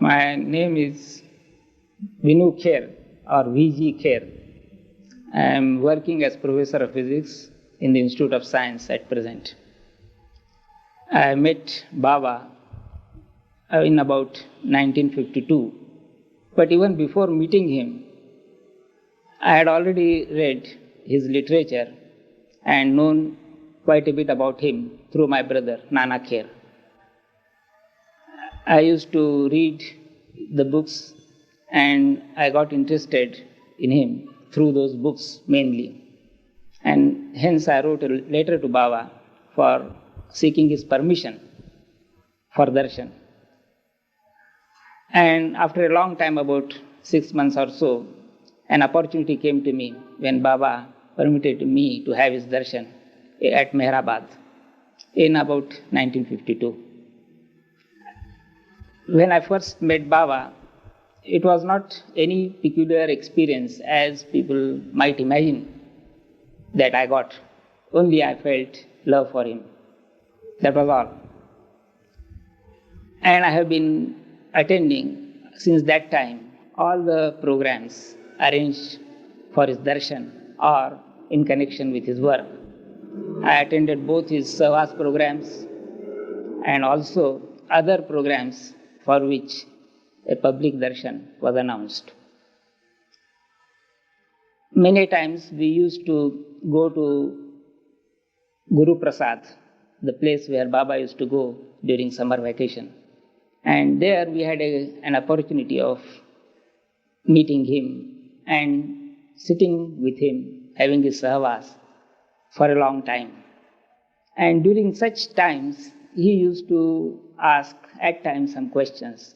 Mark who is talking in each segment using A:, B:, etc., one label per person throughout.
A: My name is Vinoo Kher or VG Kher. I am working as Professor of Physics in the Institute of Science at present. I met Baba in about 1952, but even before meeting him, I had already read his literature and known quite a bit about him through my brother, Nana Kher. I used to read the books and I got interested in him through those books mainly. And hence I wrote a letter to Baba for seeking his permission for darshan. And after a long time, about 6 months or so, an opportunity came to me when Baba permitted me to have his darshan at Meherabad in about 1952. When I first met Baba, it was not any peculiar experience as people might imagine that I got. Only I felt love for him. That was all. And I have been attending since that time all the programs arranged for his darshan or in connection with his work. I attended both his Savas programs and also other programs for which a public darshan was announced. Many times we used to go to Guru Prasad, the place where Baba used to go during summer vacation. And there we had an opportunity of meeting him and sitting with him, having his sahvas for a long time. And during such times, he used to ask at times some questions,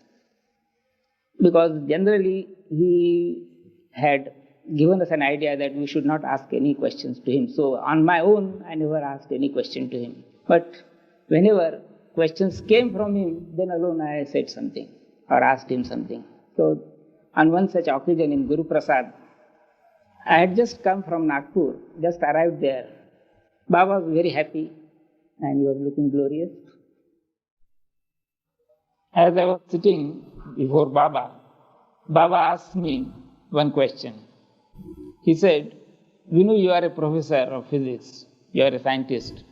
A: because generally he had given us an idea that we should not ask any questions to him. So on my own, I never asked any question to him. But whenever questions came from him, then alone I said something or asked him something. So on one such occasion in Guru Prasad, I had just come from Nagpur, just arrived there. Baba was very happy and he was looking glorious. As I was sitting before Baba, Baba asked me one question. He said, "Vinoo, you are a professor of physics, you are a scientist.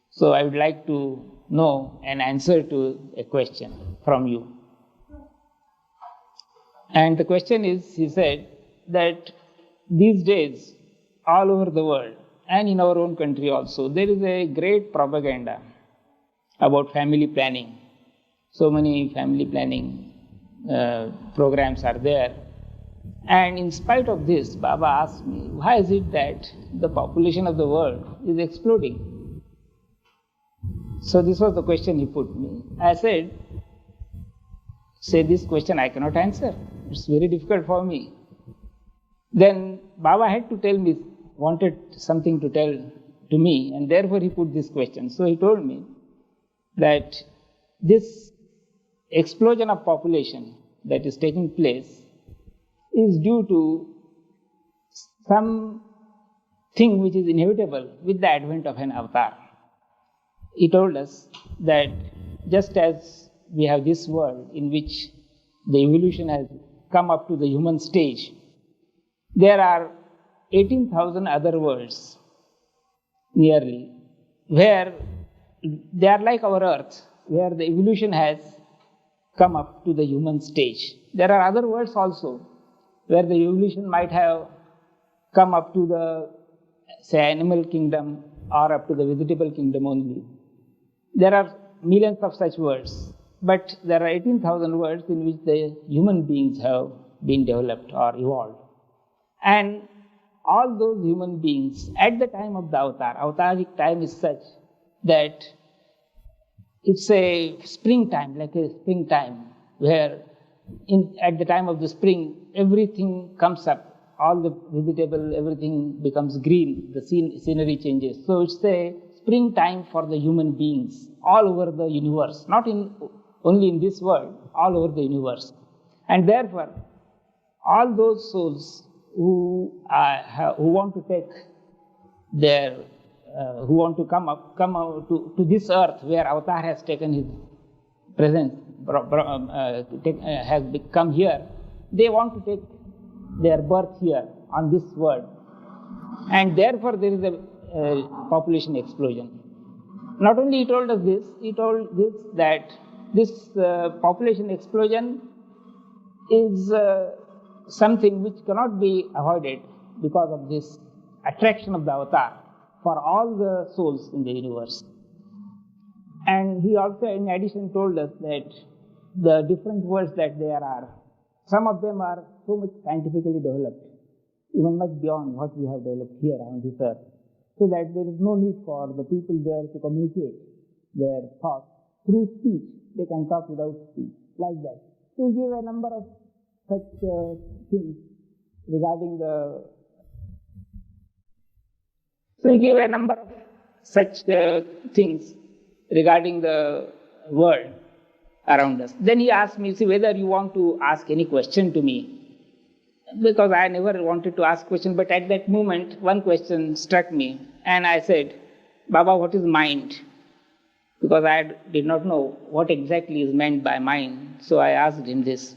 A: So I would like to know an answer to a question from you." And the question is, he said, that these days, all over the world, and in our own country also, there is a great propaganda about family planning. So many family planning programs are there. And in spite of this, Baba asked me, why is it that the population of the world is exploding? So this was the question he put me. I said, this question I cannot answer. It's very difficult for me. Then Baba had to tell me, wanted something to tell to me, and therefore he put this question. So he told me that this explosion of population that is taking place is due to something which is inevitable with the advent of an avatar. He told us that just as we have this world in which the evolution has come up to the human stage, there are 18,000 other worlds nearly where they are like our earth, where the evolution has come up to the human stage. There are other worlds also where the evolution might have come up to the, say, animal kingdom or up to the vegetable kingdom only. There are millions of such worlds, but there are 18,000 worlds in which the human beings have been developed or evolved. And all those human beings, at the time of the avatar, avataric time is such that it's a springtime, like a springtime, where at the time of the spring, everything comes up, all the vegetable, everything becomes green, the scenery changes. So it's a springtime for the human beings all over the universe, not only in this world, all over the universe. And therefore, all those souls who want to take their, who want to come out to this earth where Avatar has taken his presence, has come here, they want to take their birth here on this world, and therefore there is a population explosion. Not only he told us this, he told this that this population explosion is something which cannot be avoided because of this attraction of the avatar for all the souls in the universe. And he also in addition told us that the different worlds that there are, some of them are so much scientifically developed, even much beyond what we have developed here on this earth, so that there is no need for the people there to communicate their thoughts through speech. They can talk without speech, like that. So he gave a number of such things regarding the world around us. Then he asked me, see, whether you want to ask any question to me, because I never wanted to ask question, but at that moment one question struck me, and I said, Baba, what is mind? Because I did not know what exactly is meant by mind, so I asked him this.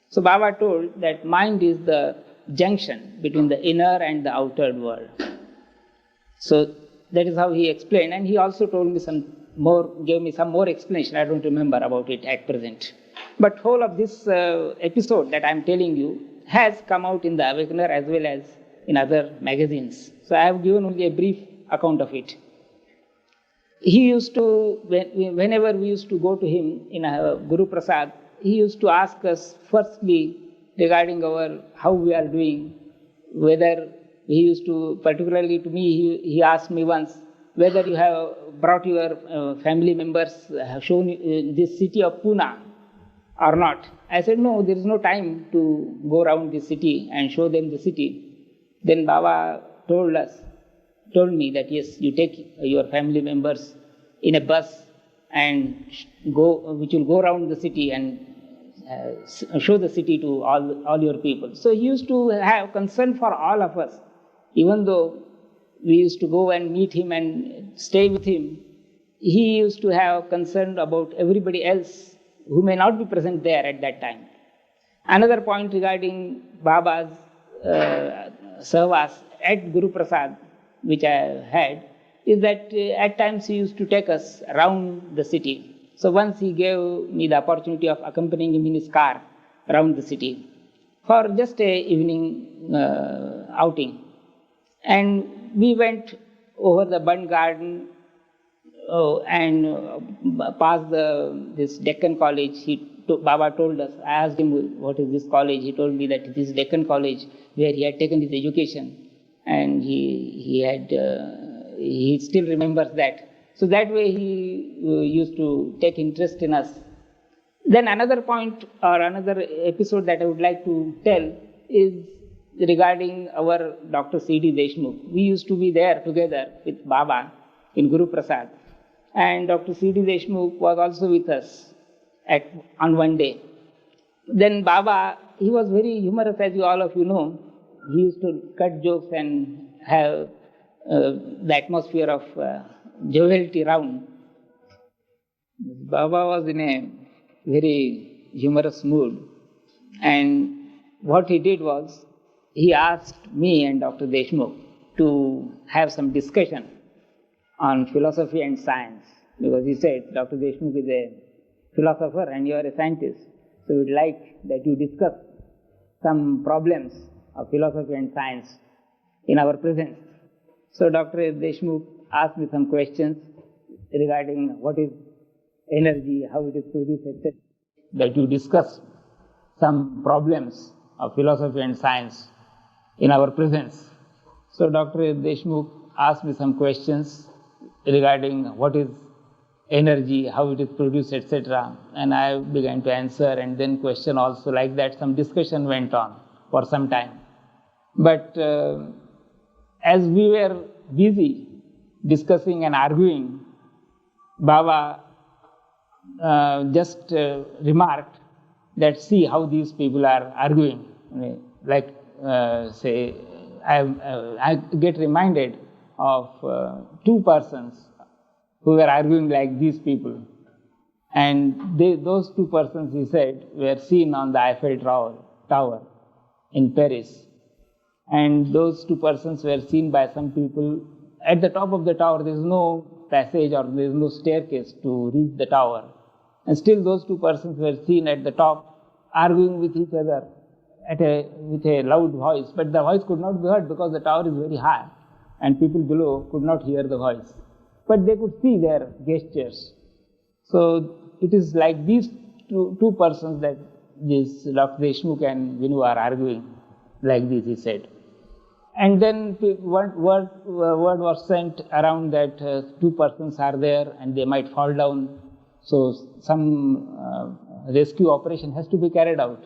A: So Baba told that mind is the junction between the inner and the outer world. So that is how he explained, and he also told me gave me some more explanation. I don't remember about it at present. But whole of this episode that I am telling you has come out in the Awakener as well as in other magazines. So I have given only a brief account of it. He used to, whenever we used to go to him in Guru Prasad, he used to ask us firstly regarding how we are doing, whether he used to, particularly to me, he asked me once whether you have brought your family members, have shown this city of Pune or not. I said, no, there is no time to go around the city and show them the city. Then Baba told me that yes, you take your family members in a bus and which will go around the city and show the city to all your people. So he used to have concern for all of us. Even though we used to go and meet him and stay with him, he used to have concern about everybody else who may not be present there at that time. Another point regarding Baba's Sahvas at Guru Prasad, which I had, is that at times he used to take us around the city. So once he gave me the opportunity of accompanying him in his car around the city for just a evening outing. And we went over the Bund Garden and past this Deccan College. Baba told us, I asked him, what is this college? He told me that this is Deccan College where he had taken his education, and he still remembers that. So that way he used to take interest in us. Then another point or another episode that I would like to tell is regarding our Dr. C.D. Deshmukh. We used to be there together with Baba in Guru Prasad, and Dr. C.D. Deshmukh was also with us on one day. Then Baba, he was very humorous, as all of you know. He used to cut jokes and have the atmosphere of joviality round. Baba was in a very humorous mood, and what he did was, he asked me and Dr. Deshmukh to have some discussion on philosophy and science, because he said, Dr. Deshmukh is a philosopher and you are a scientist, so we would like that you discuss some problems of philosophy and science in our presence. So Dr. Deshmukh asked me some questions regarding what is energy, how it is produced, etc. That you discuss some problems of philosophy and science in our presence. So Dr. Deshmukh asked me some questions regarding what is energy, how it is produced, etc. And I began to answer, and then question also like that. Some discussion went on for some time. But as we were busy discussing and arguing, Baba just remarked that see how these people are arguing. Like I get reminded of two persons who were arguing like these people. And those two persons, he said, were seen on the Eiffel Tower in Paris. And those two persons were seen by some people. At the top of the tower, there is no passage or there is no staircase to reach the tower. And still those two persons were seen at the top arguing with each other with a loud voice. But the voice could not be heard because the tower is very high and people below could not hear the voice. But they could see their gestures. So it is like these two persons that this Dr. Deshmukh and Vinoo are arguing like this, he said. And then word was sent around that two persons are there and they might fall down. So some rescue operation has to be carried out.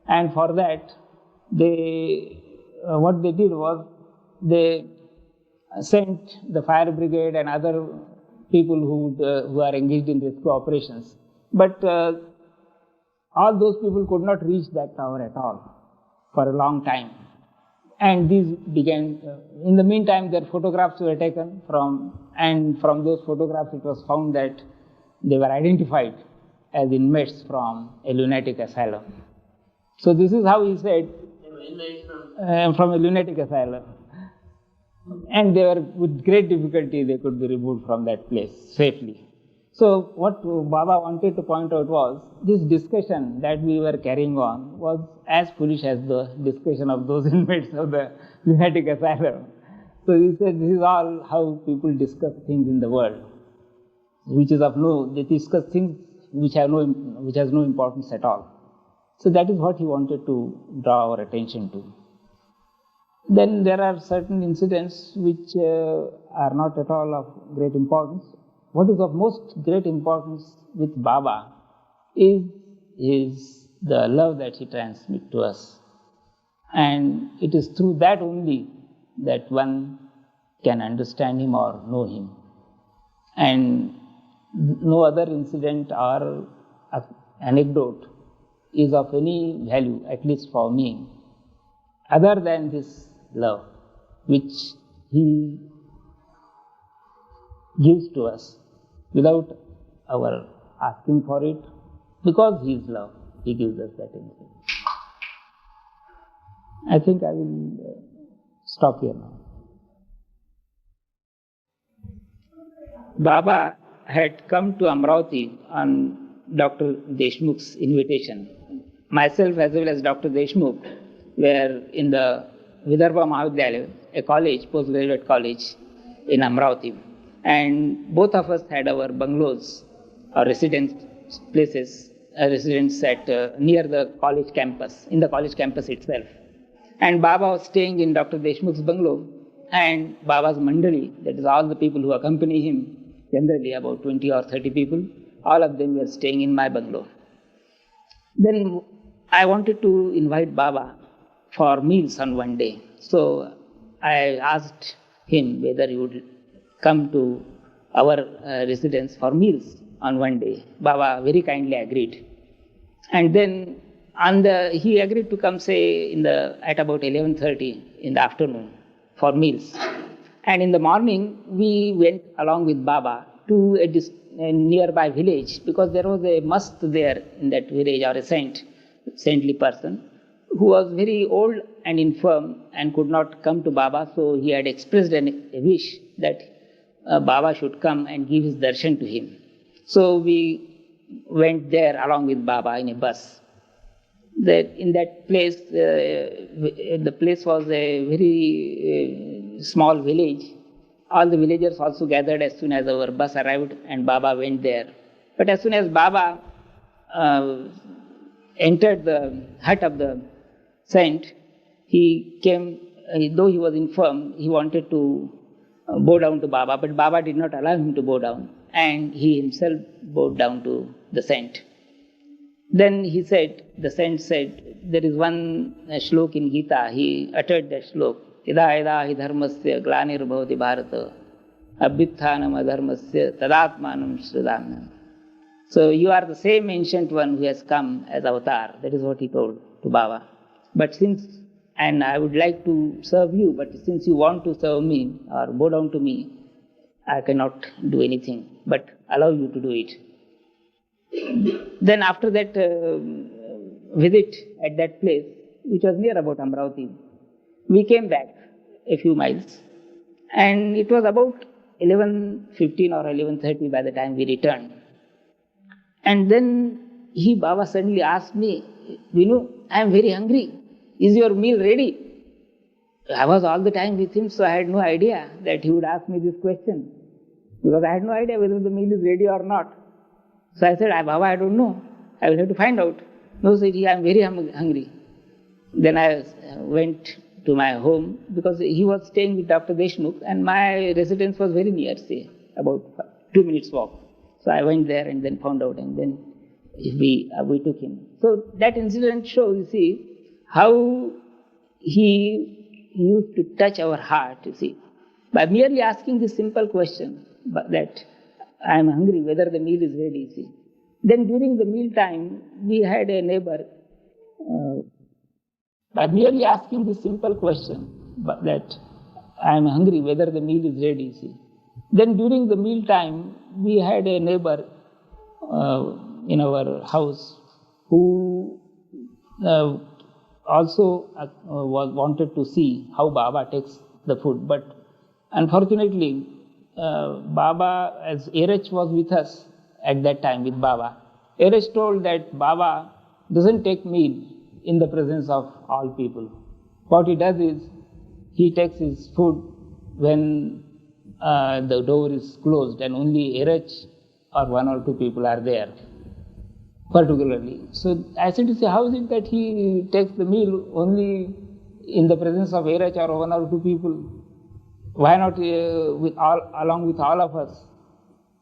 A: And for that, what they did was they sent the fire brigade and other people who are engaged in rescue operations. But all those people could not reach that tower at all for a long time. And these began, in the meantime, their photographs were taken and from those photographs it was found that they were identified as inmates from a lunatic asylum. So this is how he said, from a lunatic asylum. And they were, with great difficulty, they could be removed from that place safely. So what Baba wanted to point out was, this discussion that we were carrying on was as foolish as the discussion of those inmates of the lunatic asylum. So he said, this is all how people discuss things in the world, they discuss things which has no importance at all. So that is what he wanted to draw our attention to. Then there are certain incidents which are not at all of great importance. What is of most great importance with Baba is the love that he transmits to us. And it is through that only that one can understand him or know him. And no other incident or anecdote is of any value, at least for me, other than this love which he gives to us without our asking for it. Because he is love, he gives us that insight. I think I will stop here now. Baba had come to Amravati on Dr. Deshmukh's invitation. Myself as well as Dr. Deshmukh were in the Vidarbha Mahavidyalaya, a college, postgraduate college in Amravati. And both of us had our bungalows or residence places, residence at near the college campus, in the college campus itself. And Baba was staying in Dr. Deshmukh's bungalow, and Baba's Mandali, that is all the people who accompany him, generally about 20 or 30 people, all of them were staying in my bungalow. Then I wanted to invite Baba for meals on one day. So I asked him whether he would come to our residence for meals on one day. Baba very kindly agreed. And then he agreed to come, say, at about 11:30 in the afternoon for meals. And in the morning, we went along with Baba to a nearby village, because there was a must there in that village, or a saintly person, who was very old and infirm and could not come to Baba. So he had expressed a wish that Baba should come and give his darshan to him. So we went there along with Baba in a bus. In that place, the place was a very small village. All the villagers also gathered as soon as our bus arrived, and Baba went there. But as soon as Baba entered the hut of the saint, he came, though he was infirm, he wanted to bow down to Baba, but Baba did not allow him to bow down, and he himself bowed down to the saint. Then the saint said, there is one shlok in Gita, he uttered that shlok, Ida ida hi dharmasya glanir bhavati bharata abhithanam adharmasya tadatmanam sridhamnam. So you are the same ancient one who has come as avatar. That is what he told to Baba. But and I would like to serve you, but since you want to serve me or bow down to me, I cannot do anything but allow you to do it. Then after that visit at that place, which was near about Amravati, we came back a few miles, and it was about 11:15 or 11:30 by the time we returned. And then Baba suddenly asked me, Vinu, I am very hungry. Is your meal ready? I was all the time with him, so I had no idea that he would ask me this question, because I had no idea whether the meal is ready or not. So I said, Baba, I don't know. I will have to find out. No, said he, I am very hungry. Then I went to my home, because he was staying with Dr. Deshmukh, and my residence was very near, say, about 2 minutes walk. So I went there and then found out, and then we took him. So that incident shows, you see, how he used to touch our heart, you see, by merely asking this simple question, that I am hungry, whether the meal is ready, you see. Then during the meal time, we had a neighbor, by merely asking this simple question, that I am hungry, whether the meal is ready, you see. Then during the meal time, we had a neighbor in our house who also wanted to see how Baba takes the food. But unfortunately, Baba, as Erech was with us at that time with Baba, Erech told that Baba doesn't take meal in the presence of all people. What he does is, he takes his food when the door is closed and only Erech or 1 or 2 people are there, particularly. So I said to say, how is it that he takes the meal only in the presence of Erech or 1 or 2 people? Why not along with all of us?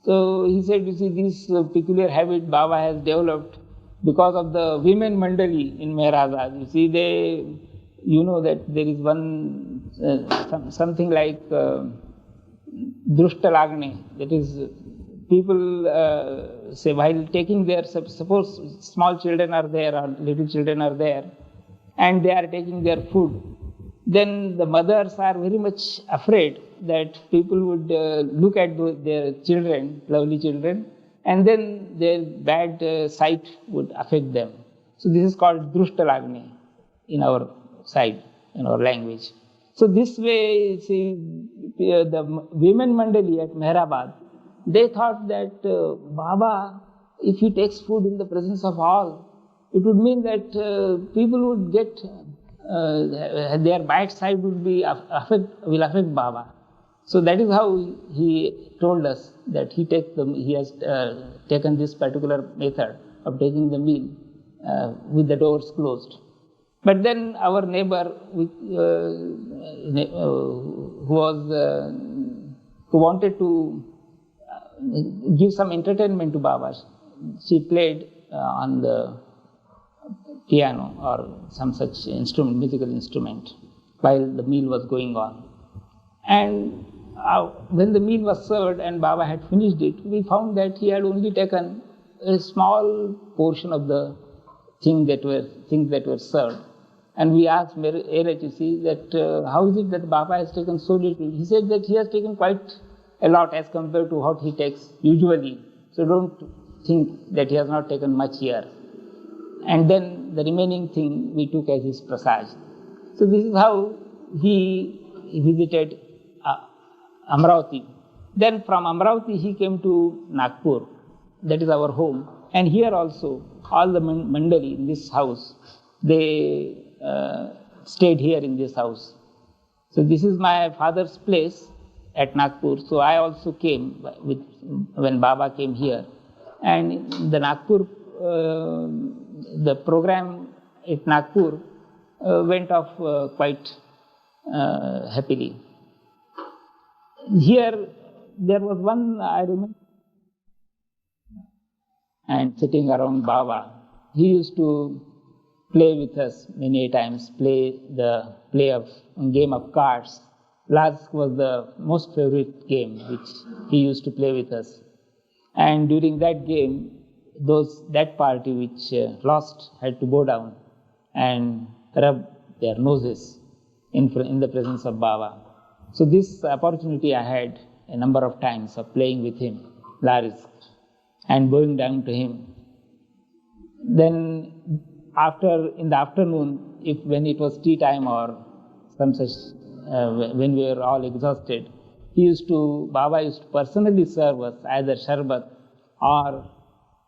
A: So he said, you see, this peculiar habit Baba has developed because of the women Mandali in Meher. You see, you know that there is one, something like Drushtalagni, that is, people say while taking their, suppose small children are there or little children are there, and they are taking their food, then the mothers are very much afraid that people would look at their children, lovely children, and then their bad sight would affect them. So this is called Drushtalagni in our side, in our language. So this way, see, the women Mandali at Meherabad, they thought that Baba, if he takes food in the presence of all, it would mean that people would get, their bad side would be will affect Baba. So that is how he told us that he has taken this particular method of taking the meal with the doors closed. But then our neighbor, who wanted to give some entertainment to Baba, she played on the piano or some such instrument, musical instrument, while the meal was going on. And when the meal was served and Baba had finished it, we found that he had only taken a small portion of the things that were served. And we asked Erech, you see, that how is it that Baba has taken so little? He said that he has taken quite a lot as compared to what he takes usually. So don't think that he has not taken much here. And then the remaining thing we took as his prasad. So this is how he visited Amravati. Then from Amravati he came to Nagpur, that is our home. And here also, all the Mandali in this house, they stayed here in this house. So this is my father's place at Nagpur. So I also came when Baba came here. And the Nagpur, the program at Nagpur went off quite happily. Here there was one, I remember, and sitting around Baba, he used to play with us many times, play the game of cards. Lask was the most favorite game which he used to play with us. And during that game, that party which lost had to go down and rub their noses in the presence of Baba. So this opportunity I had a number of times of playing with him, Larisk, and going down to him Then in the afternoon, when it was tea time or some such, when we were all exhausted, Baba used to personally serve us either sharbat or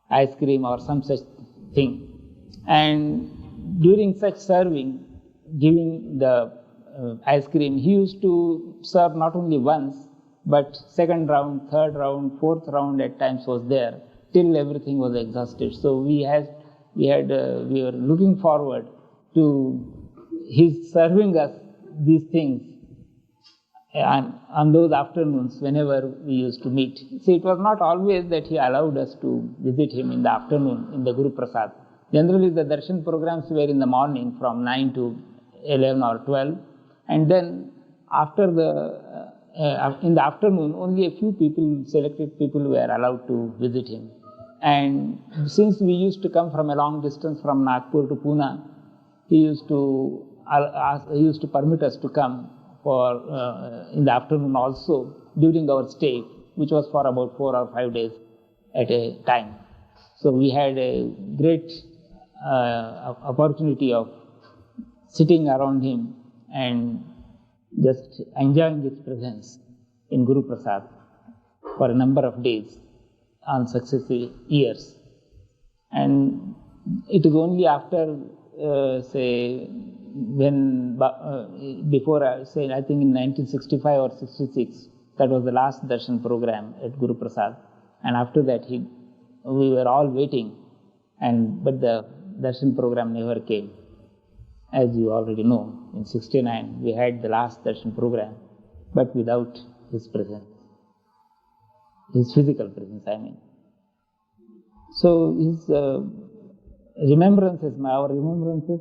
A: ice cream or some such thing. And during such serving, giving the ice cream, he used to serve not only once, but second round, third round, fourth round at times was there, till everything was exhausted. So we were looking forward to his serving us these things on those afternoons whenever we used to meet. See, it was not always that he allowed us to visit him in the afternoon in the Guru Prasad. Generally, the darshan programs were in the morning from 9 to 11 or 12, and then in the afternoon, only a few selected people were allowed to visit him. And since we used to come from a long distance from Nagpur to Pune, he used to permit us to come in the afternoon also during our stay, which was for about 4 or 5 days at a time. So we had a great opportunity of sitting around him and just enjoying his presence in Guru Prasad for a number of days on successive years. And it is only after, before, I think in 1965 or 66, that was the last darshan program at Guru Prasad. And after that, we were all waiting, but the darshan program never came. As you already know, in 69, we had the last darshan program, but without his presence, his physical presence, I mean. So his our remembrances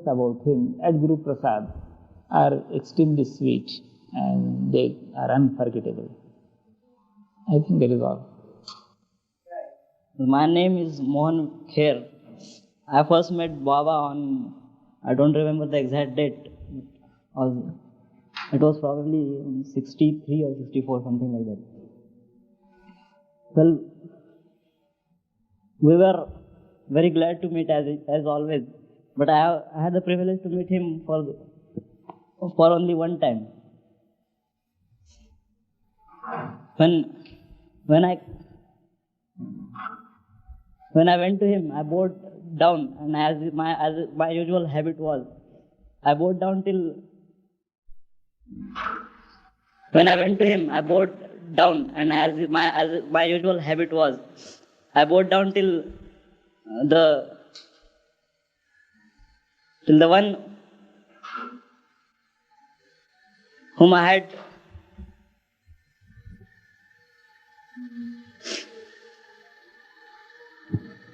A: about him at Guru Prasad are extremely sweet and they are unforgettable. I think that is all.
B: My name is Vinoo Kher. I first met Baba on, I don't remember the exact date. It was probably 63 or 64, something like that. Well, we were very glad to meet as always, but I had the privilege to meet him for only one time. When I went to him, I bowed down, and as my usual habit was, I bowed down till. When I went to him, I bowed down, and as my usual habit was, I bowed down till the one whom I had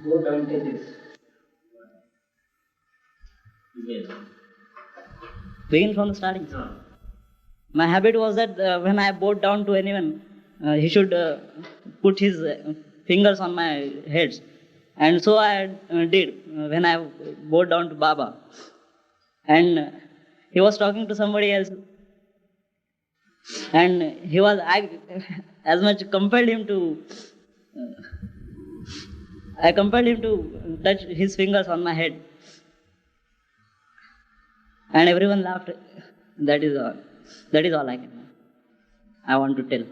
A: Go down to this.
B: Begin from the starting. My habit was that when I bowed down to anyone, he should put his fingers on my head. And so I did when I bowed down to Baba. And he was talking to somebody else. And I as much compelled him to, I compelled him to touch his fingers on my head. And everyone laughed. That is all I want to tell.